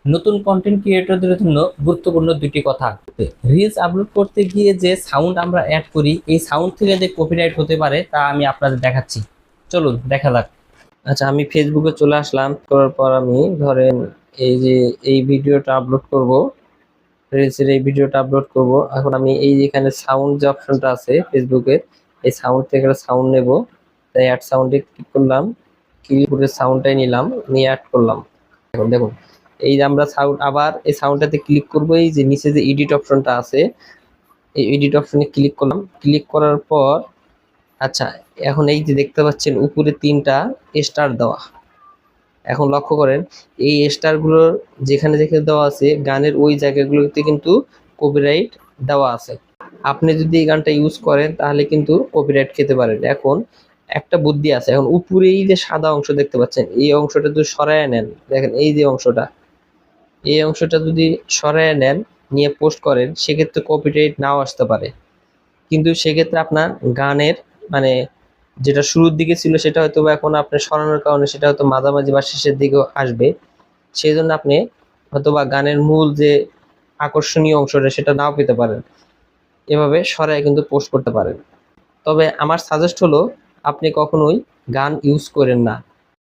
নতুন কন্টেন্ট ক্রিয়েটরদের জন্য গুরুত্বপূর্ণ দুটি কথা। রিলস আপলোড করতে গিয়ে যে সাউন্ড আমরা অ্যাড করি, এই সাউন্ড থেকে যে কপিরাইট হতে পারে তা আমি আপনাদের দেখাচ্ছি। চলুন দেখা যাক। আচ্ছা, আমি ফেসবুকে চলে আসলাম। করার পর আমি ধরেন এই যে এই ভিডিওটা আপলোড করব, রিলসের এই ভিডিওটা আপলোড করব। এখন আমি এই যেখানে সাউন্ড যে অপশনটা আছে ফেসবুকে, এই সাউন্ড থেকে সাউন্ড নেব। তাই অ্যাড সাউন্ডে ক্লিক করলাম, ক্লিক করে সাউন্ডটাই নিলাম, নিয়ে অ্যাড করলাম। এখন দেখুন এই যে আমরা সাউন্ড, আবার এই সাউন্ডটাতে ক্লিক করব। এই যে নিচে যে এডিট অপশনটা আছে, এই এডিট অপশনে ক্লিক করলাম। ক্লিক করার পর আচ্ছা, এখন এই যে দেখতে পাচ্ছেন উপরে 3টা স্টার দেওয়া। এখন লক্ষ্য করেন এই স্টারগুলোর যেখানে যেখানে দেওয়া আছে গানের ওই জায়গাগুলোতে কিন্তু কপিরাইট দেওয়া আছে। আপনি যদি এই গানটা ইউজ করেন তাহলে কিন্তু কপিরাইট খেতে পারেন। এখন একটা বুদ্ধি আছে, এখন উপরে এই যে সাদা অংশ দেখতে পাচ্ছেন, এই অংশটা যদি সরায় নেন, দেখেন এই যে অংশটা, এই অংশটা যদি সরায় নেন, নিয়ে পোস্ট করেন, সেক্ষেত্রে কপিরাইট নাও আসতে পারে। কিন্তু সেক্ষেত্রে আপনার গানের মানে যেটা শুরুর দিকে ছিল সেটা হয়তো বা এখন আপনি সরানোর কারণে সেটা হয়তো মাঝামাঝি বা শেষের দিকেও আসবে। সেই জন্য আপনি হয়তো বা গানের মূল যে আকর্ষণীয় অংশটা সেটা নাও পেতে পারেন। এভাবে সরায় কিন্তু পোস্ট করতে পারেন। তবে আমার সাজেস্ট হলো আপনি কখনোই গান ইউজ করেন না।